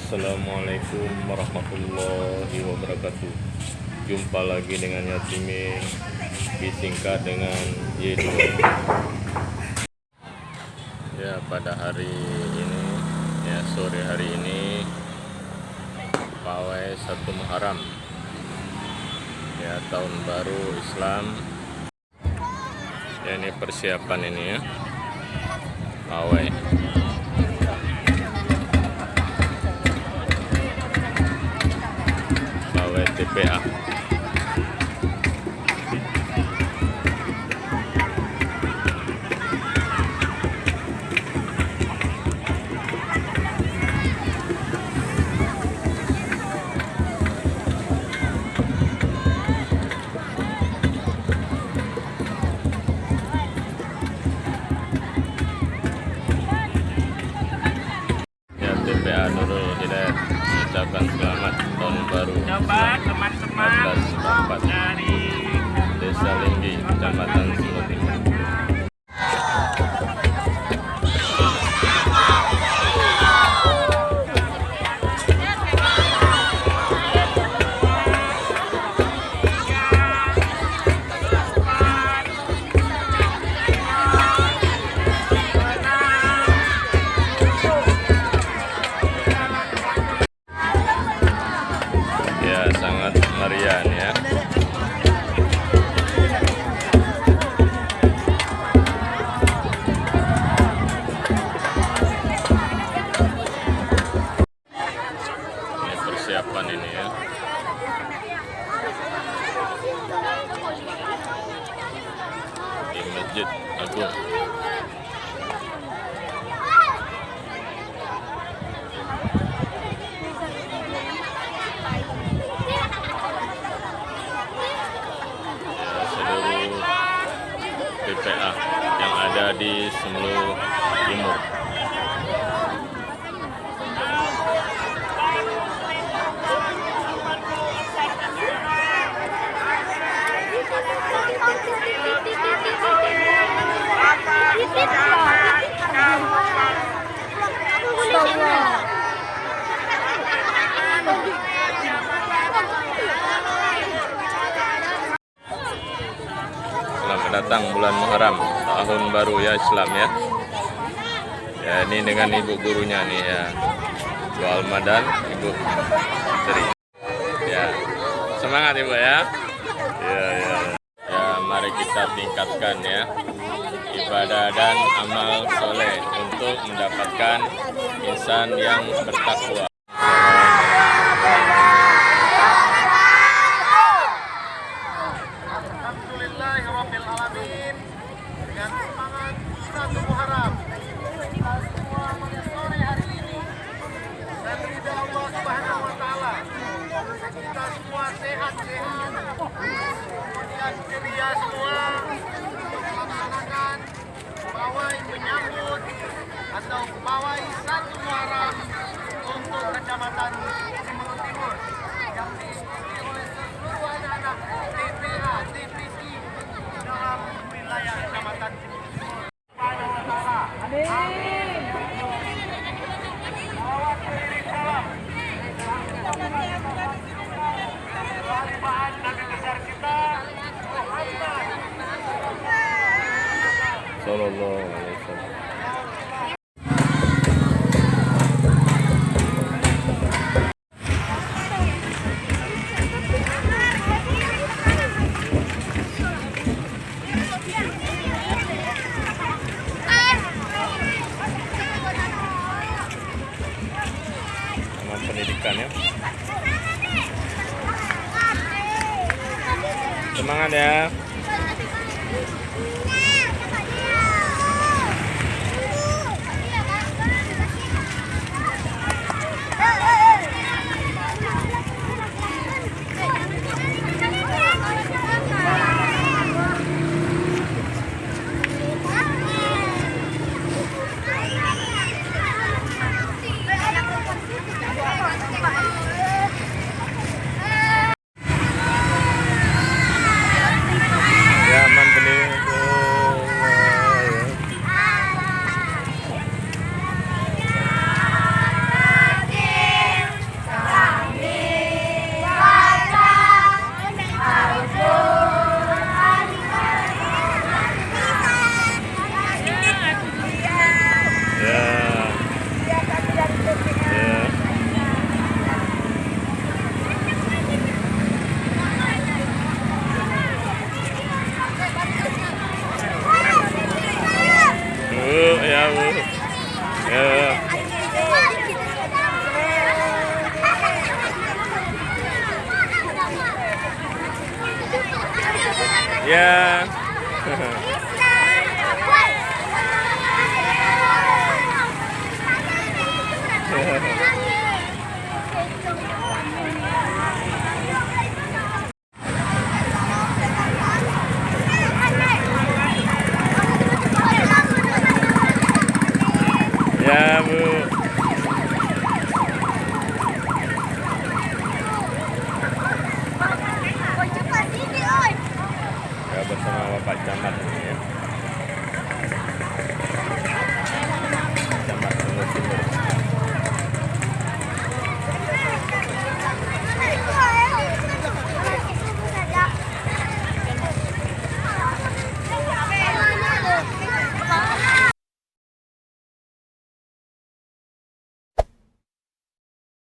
Assalamualaikum warahmatullahi wabarakatuh. Jumpa lagi dengan Yatiming, disingkat dengan Y2. Ya, pada hari ini, ya sore hari ini, pawai 1 Muharram, ya tahun baru Islam. Ya, ini persiapan ini ya, pawai. TPA. Ya, TPA Nurul Hidayat mengucapkan selamat tahun baru. Coba teman-teman dari Desa Linggi, Kecamatan Sumut Timur. Ya, sangat meriah ya. Ini persiapan ini ya. Di Masjid Agung. TPA yang ada di Semelu Timur. Selamat datang bulan Muharram, tahun baru ya Islam ya. Ya, ini dengan ibu gurunya nih ya, Bu Almadan, Ibu Sri. Ya, semangat Ibu ya. Ya. Ya, mari kita tingkatkan ya ibadah dan amal soleh untuk mendapatkan insan yang bertakwa. Alhamdulillahirrabbilalamin. Dengan semangat 1 Muharram kita semua menyesori hari ini dan ridha Allah Subhanahu wa Ta'ala. Kita semua sehat-sehat, kemudian ceria semua untuk melaksanakan pawai menyambut atau pawai 1 Muharram untuk Kecamatan Semelu Timur yang diikuti oleh seluruh anak-anak TPA, TPT dalam wilayah Kecamatan Semelu Timur. Amin. Salawat beriring salam. Kehadiran Nabi besar kita Muhammad Sallallahu alaihi wasallam. Sama pendidikan ya. Semangat ya. Ya,